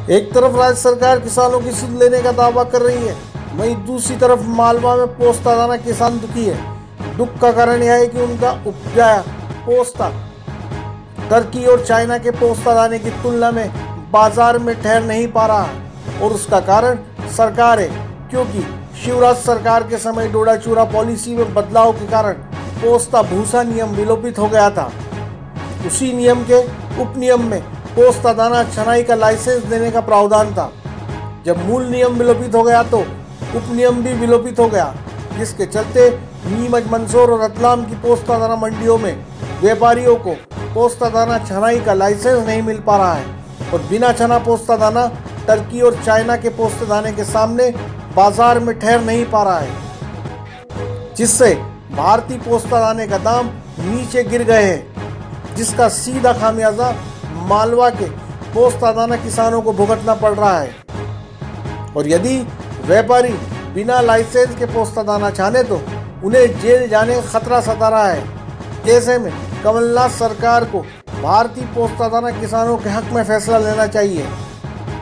एक तरफ राज्य सरकार किसानों की सुध लेने का दावा कर रही है, वहीं दूसरी तरफ मालवा में पोस्ता दाना किसान दुखी है। दुख का कारण यह है कि उनका उपजाया पोस्ता टर्की और चाइना के पोस्ता दाने की तुलना में बाजार में ठहर नहीं पा रहा है, और उसका कारण सरकार है, क्योंकि शिवराज सरकार के समय डोडा चूरा पॉलिसी में बदलाव के कारण पोस्ता भूसा नियम विलोपित हो गया था। उसी नियम के उपनियम में पोस्ता दाना छनाई का लाइसेंस देने का प्रावधान था। जब मूल नियम विलोपित हो गया तो उपनियम भी विलोपित हो गया, जिसके चलते नीमच, मंदसौर और रतलाम की पोस्ता दाना मंडियों में व्यापारियों को पोस्ता दाना छनाई का लाइसेंस नहीं मिल पा रहा है, और बिना छना पोस्ता दाना टर्की और चाइना के पोस्ता दाने के सामने बाजार में ठहर नहीं पा रहा है, जिससे भारतीय पोस्ता दाने का दाम नीचे गिर गए हैं, जिसका सीधा खामियाजा मालवा के पोस्ता दाना किसानों को भुगतना पड़ रहा है। और यदि व्यापारी बिना लाइसेंस के पोस्ता दाना छाने तो उन्हें जेल जाने का खतरा सता रहा है। ऐसे में कमलनाथ सरकार को भारतीय पोस्ता दाना किसानों के हक में फैसला लेना चाहिए।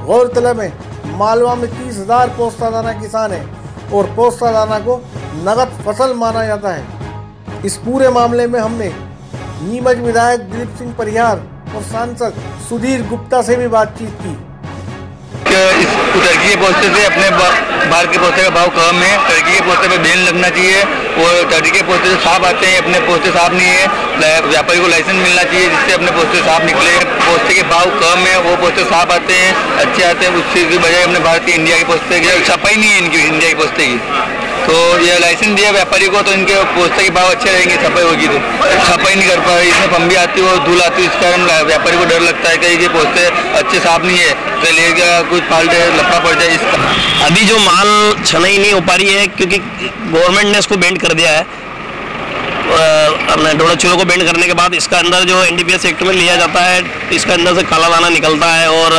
गौरतलब है, मालवा में 30,000 पोस्ता दाना किसान हैं और पोस्ता दाना को नगद फसल माना जाता है। इस पूरे मामले में हमने नीमच विधायक दिलीप सिंह परिहार और सांसद सुधीर गुप्ता से भी बातचीत की। टर्की के पोस्ते से अपने भारत के पोस्ते का भाव कम है। टर्की के पोस्ते पे बैन लगना चाहिए, और टर्की के पोस्ते से साफ आते हैं, अपने पोस्ते साफ नहीं है। व्यापारी को लाइसेंस मिलना चाहिए जिससे अपने पोस्ते साफ निकले। पोस्ते के भाव कम है, वो पोस्ते साफ आते हैं, अच्छे आते हैं, उससे की बजाय अपने भारतीय इंडिया के पोस्ते की छपाई नहीं है इनकी इंडिया के पोस्ते की। तो ये लाइसेंस दिया व्यापारी को तो इनके पोस्ते के भाव अच्छे रहेंगे। छपाई होगी तो छपाई नहीं कर पा रही, इसमें फंबी आती है और धूल आती है, इस कारण व्यापारी को डर लगता है कि ये पोस्ते अच्छे साफ नहीं है तो लेगा कुछ फाल्ट लफड़ा पड़ जाए। इसका अभी जो माल छनाई नहीं हो पा रही है क्योंकि गवर्नमेंट ने इसको बैंड कर दिया है। अपने डोडा चूरा को बैंड करने के बाद इसका अंदर जो NDPS एक्ट में लिया जाता है, इसका अंदर से काला दाना निकलता है और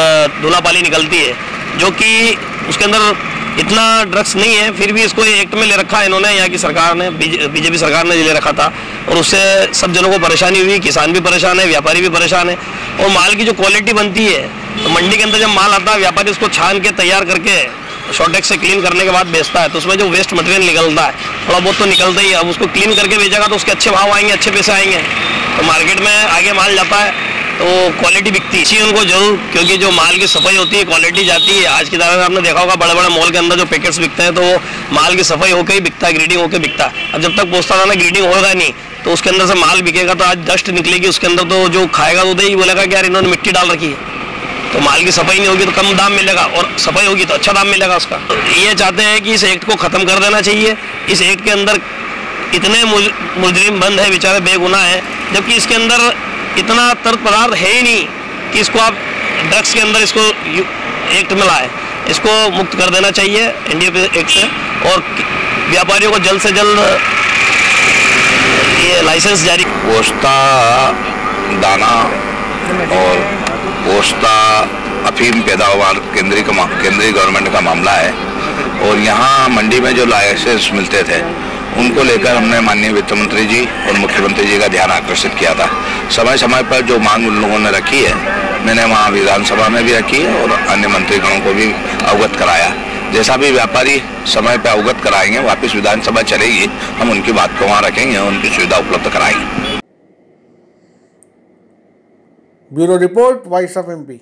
धुलापाली निकलती है, जो कि उसके अंदर इतना ड्रग्स नहीं है, फिर भी इसको एक्ट में ले रखा है इन्होंने। यहाँ की सरकार ने, बीजेपी सरकार ने ले रखा था, और उससे सब जनों को परेशानी हुई। किसान भी परेशान है, व्यापारी भी परेशान है। और माल की जो क्वालिटी बनती है, तो मंडी के अंदर जब माल आता है, व्यापारी उसको छान के तैयार करके शॉर्टेक्स से क्लीन करने के बाद बेचता है, तो उसमें जो वेस्ट मटेरियल निकलता है थोड़ा बहुत तो निकलता ही है। अब उसको क्लीन करके बेचेगा तो उसके अच्छे भाव आएंगे, अच्छे पैसे आएंगे, तो मार्केट में आगे माल जाता है, तो क्वालिटी बिकती है। इसी उनको जरूर, क्योंकि जो माल की सफाई होती है, क्वालिटी जाती है। आज की तारीख में आपने देखा होगा बड़े बड़े मॉल के अंदर जो पैकेट्स बिकते हैं, तो वो माल की सफाई होकर ही बिकता है, ग्रेडिंग होकर बिकता है। अब जब तक पोस्ता दाना ग्रेडिंग होगा नहीं तो उसके अंदर से माल बिकेगा, तो आज डस्ट निकलेगी उसके अंदर, तो जो खाएगा तो ही बोलेगा कि यार इन्होंने मिट्टी डाल रखी है। तो माल की सफाई नहीं होगी तो कम दाम मिलेगा, और सफाई होगी तो अच्छा दाम मिलेगा उसका। तो ये चाहते हैं कि इस एक्ट को ख़त्म कर देना चाहिए। इस एक्ट के अंदर इतने मुजरिम बंद है, बेचारे बेगुनाह है, जबकि इसके अंदर इतना तर्क पदार्थ है ही नहीं कि इसको आप ड्रग्स के अंदर इसको एक्ट में लाए। इसको मुक्त कर देना चाहिए NDPS एक्ट से, और व्यापारियों को जल्द से जल्द ये लाइसेंस जारी। पोस्ता दाना और पोस्ता अफीम पैदावार केंद्रीय गवर्नमेंट का मामला है, और यहाँ मंडी में जो लाइसेंस मिलते थे उनको लेकर हमने माननीय वित्त मंत्री जी और मुख्यमंत्री जी का ध्यान आकर्षित किया था। समय समय पर जो मांग उन लोगों ने रखी है, मैंने वहाँ विधानसभा में भी रखी है और अन्य मंत्रीगणों को भी अवगत कराया। जैसा भी व्यापारी समय पर अवगत कराएंगे, वापस विधानसभा चलेगी, हम उनकी बात को वहाँ रखेंगे, उनकी सुविधा उपलब्ध कराएंगे। Bureau report, voice of MP।